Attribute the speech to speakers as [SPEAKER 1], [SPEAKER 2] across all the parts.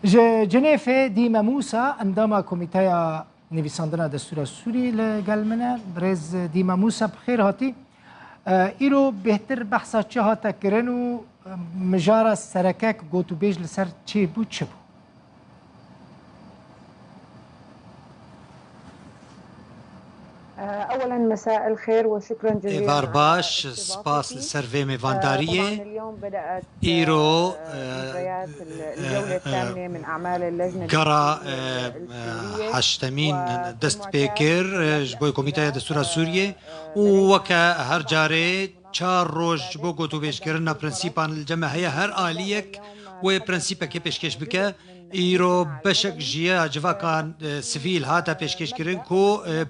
[SPEAKER 1] جنيفه ديما موسى اندام كوميتايا نویساندنا دستور سوری لگل منه برز ديما موسى بخير هاتي ایرو بهتر بحثا چه هاتا کرن و مجارا سرکک گوتو بیج لسر چه بود چه بود
[SPEAKER 2] اولا مساء الخير وشكرا جزيلا
[SPEAKER 3] ايفار باش سباس للسيرفي ميفانداريه
[SPEAKER 2] اليوم بدات
[SPEAKER 3] ايرو
[SPEAKER 2] مجريات الجوله الثامنه من اعمال اللجنه
[SPEAKER 3] قرا حشتمين دست بيكر جبوي كوميتايا دستورا سوريا وكا هر جاري چار روج جبو گوتو بيش كرنا برنسيبان الجماهية هر آليك و برنسيبا كي بيشكش بك ایرو بشک جیا جوا کان سیویل هاتا پیشکش کرن کو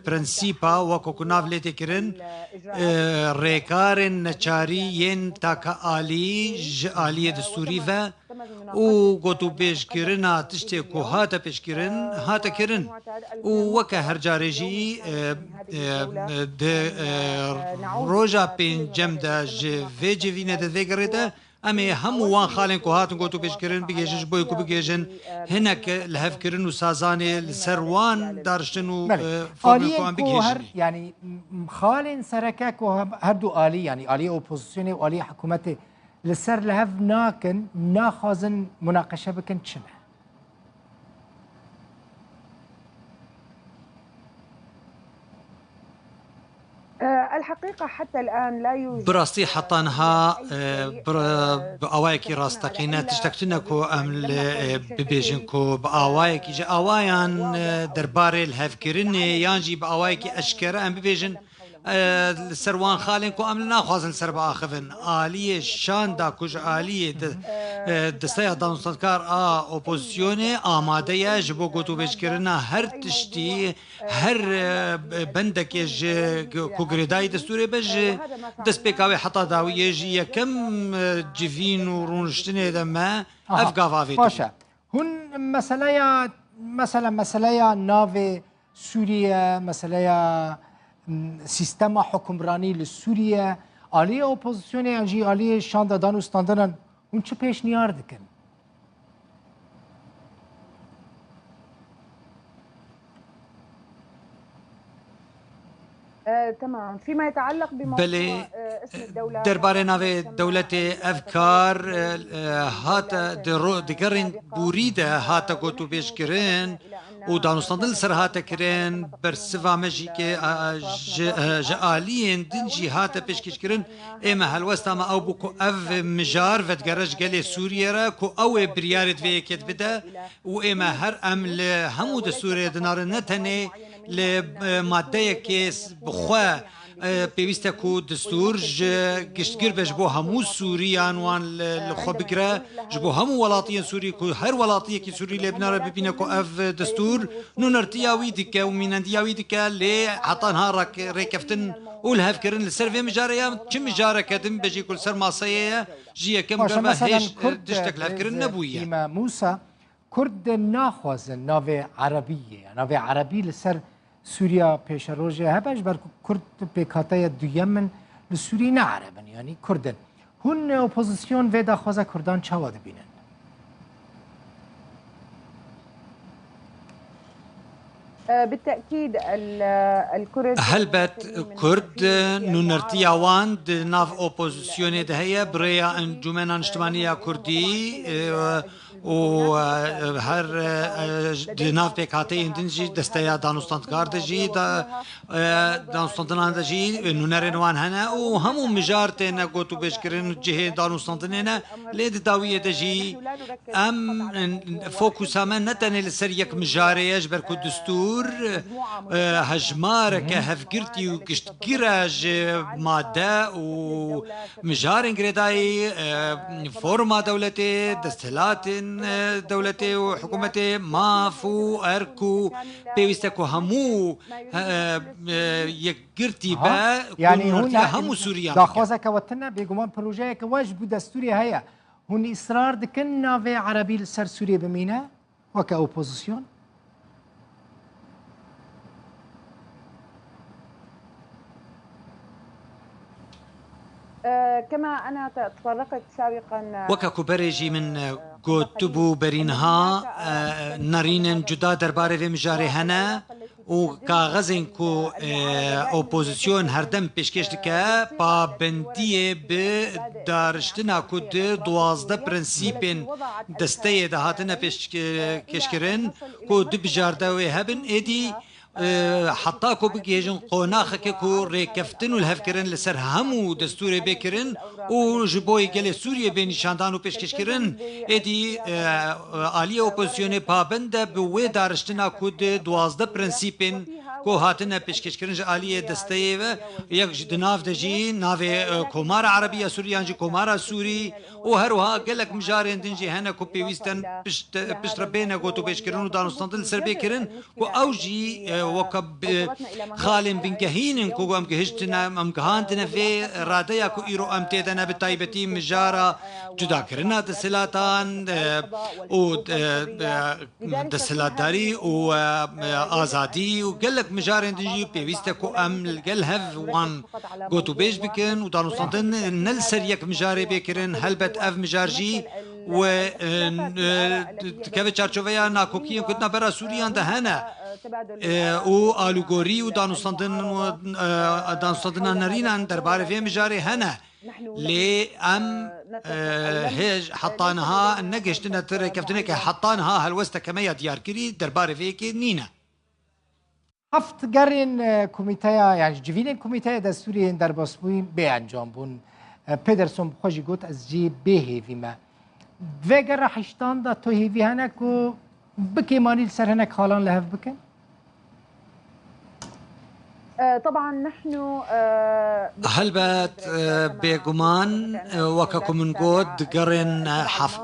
[SPEAKER 3] پرنسیپا و کو کناف لیتی کرن ریکارن نچاری ین تاکا آلی دستوری و گوتو پیش کرن تشتی کو هاتا پیش کرن هاتا کرن و وکا هر جارجی روژا پنجم دا جوی جوینه دا ویگره امي هم وان خالن كو هاتن قوتو بيشكرن بيجيش بوي كو بيجيجن هناك لهف كرن وسازاني السروان دارشتن و
[SPEAKER 1] فوق كو بيجيجن يعني خالن سركاك وهردو آلي يعني آلي اوبوزيسيوني وآلي حكومتي لسر لهف ناكن ناخذن مناقشه بكن شنو
[SPEAKER 2] الحقيقة حتى الآن لا يوجد
[SPEAKER 3] براستي حطانها بأوايكي راستقينا تشتكتنكو أمل ببيجنكو بأوايكي جا أوايان درباري الهفكرني يانجي بأوايكي أشكرا أم ببيجن سروان خالن کو عمل ناخوازن سر باخفن آلیه شان دا کج آلیه دستای دانستانکار اپوزیسیون آماده یا جبو گوتو بیش کرنا هر تشتی هر بندک ج کوگریدای دستوری بج دست بکاوی حتا داویه جی یکم جوین و رونشتنه دما افگاوی
[SPEAKER 1] باشه هون مسئله ناو سوریه مسئله سیستم حکمرانی لسوریه آلی اپوزیسیون انجی آلی شان دادن و استاندنن اون چه پیش نیار دکن
[SPEAKER 2] تمام فيما يتعلق بموضوع اسم الدولة
[SPEAKER 3] درباره ناوی دولت افکار هاتا دکرین بوریده هاتا گوتو بیش کرن و دانستاندل سر هاتا کرن بر سوا مجی که جعالین دنجی هاتا پیشکش کرن اما هلوستا ما او بکو اف مجار ودگرش گلی سوریه را کو او بریارد ویکت بده و اما هر امل همود سوریه دنار نتنه لماده کس بخوا پیوسته کو دستور گشتگیر بش بو همو سوریان وان لخوا بگره جبو همو ولاطی سوری کو هر ولاطی کی سوری لبناره ببینه کو اف دستور نونرتیاوی دکه و مینندیاوی دکه لی حطان ها ریکفتن اولهف کرن لسر مجاره چه مجاره کدم بجی کل سر ماسیه جیه کم گربه هیچ دشتک لف کرن نبویه
[SPEAKER 1] ديما موسى كرد ناخوازن ناوي عربية ناوي عربي لسر سوريا پیش روزه هبش بر کرد بکاتای دویمن لسوری نعربن يعني كردن هن اپوزیسیون و داخوازه کردان چواد بینن
[SPEAKER 2] بالتأكيد الكرد
[SPEAKER 3] هلبت كرد نونرتياوان ناف اوبوزيسيوني دهيا بريا انجمن اجتماعية كردي و هر ناف بکاته اندنجی دستیا دانستاندکار دجی دانستاندنان دجی نونرنوان هنا و همو مجارته نگوتو بشکرن جه دانستاندنه لید داویه دجی ام فوکوس هم نتنه لسر یک مجاریش برکو دستور هجمار که هفگرتی و گشتگیرج ماده و مجارن گردای فورما دولتی دستهلاتن دولتي وحكومتي مافو اركو بيوستكو همو يقرتي با
[SPEAKER 1] يعني هون
[SPEAKER 3] همو سوريا
[SPEAKER 1] داخوزك وطنا بيقومان بروجيك واجب دستوري هيا هون اصرار دكنا في عربي لسر سوريا بمينا وكا اوبوزيسيون
[SPEAKER 2] كما أنا تطرقت سابقا
[SPEAKER 3] وەکە کوبەرێژی من گۆتبوو بەرینها نەڕینن جودا دەربارەی vê mijarê hene û kaxezên ku opozîsyon herdem pêşkêş dike pabendiyê bi dariştina ku di 12 prinsîpên desteyê de hatine pêşkêşkirin ku du bijarde wê hebin êdî حتا کو بگیجن قوناخه کو ریکفتن و الهفکرن لسر همو دستور بکرن و جبوی گل سوریه به نشاندان و پیشکش کرن ادی عالی اپوزیسیون پابند به و دارشتنا کود 12 پرنسیپن کو هاتنه پیشکش کرن عالی دسته و یک جناف دجی ناو کومار عربیه سوریان جی کومار سوری و هر وها گلک مجارن دنجی هنه کو پیوستن پشت ربینه گوتو پیشکرن و دانستاندل سر بکرن کو اوجی وكب خالم بن كهين كو ام كهشتنا ام كهانتنا في راديا كو ايرو ام تيدنا بتايبتي مجارة جدا كرنا دسلاتان و دسلاتداري و آزادي و قالك مجارين تجي بيويستا كو ام القلهف وان قوتو بيش بكن و دانو سنتن نلسر يك مجاري بكرن هلبت اف مجارجي و كيف تشارشوفيا ناكوكيين كنتنا برا سوريان دهنا و آلوگوری و دانستاندن نرینان درباره فی مجاری هنه لی ام هیج حطانها نگشتنا تر کفتنه که حطانها هلوسته کمه دیار کری درباره فی که نینه
[SPEAKER 1] هفت گرین کمیته یعنی جوین کمیته دستوری در باسبوی به انجام بون پدرسون خوشی گوت از جی به هیوی ما وگر حشتان دا تو هیوی هنه که بکی مانیل سر هنک حالان لحف بکن؟
[SPEAKER 2] طبعا نحن
[SPEAKER 3] هلبت بيغمان وكاكو من قود قرن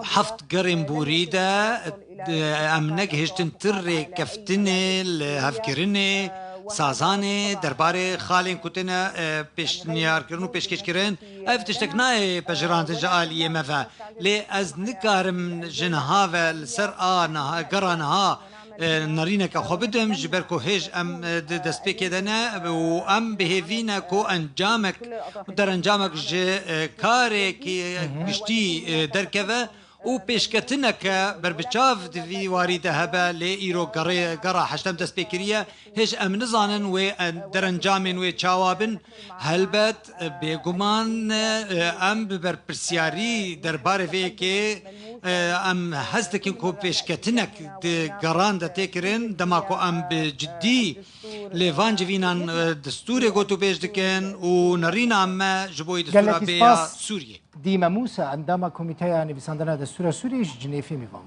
[SPEAKER 3] حفت قرن بوريدة ام نجهشتن تري كفتني لهفكرني سازانه درباره خالین کتنه پیش نیار کردن و پیشکش کردن افتشتک نه پجران جالیه مفا لی از نکارم جنها و سر آنها گرانها نرینه که خوب بدم جبر کو هیچ ام دست پیکدنه و ام بهوینه کو انجامک در انجامک ج کاری که گشتی درکوه و پیشکتنه که بر بچاف دوی واریده هبه لی ایرو گرا حشتم دست پیکریه هیچ ام نزانن و در انجامن و چاوابن هلبت بگمان ام بر پرسیاری در باره وی که ام هستکن کو پیشکتنه گران ده تکرین دما کو ام بجدی لیوان جوینان دستور گوتو پیش دکن و نرین ام جبوی دستور بیا سوریه
[SPEAKER 1] ديما موسى عندما كوميتيه نيفيساندنا دستور سوري جنيفي ميفان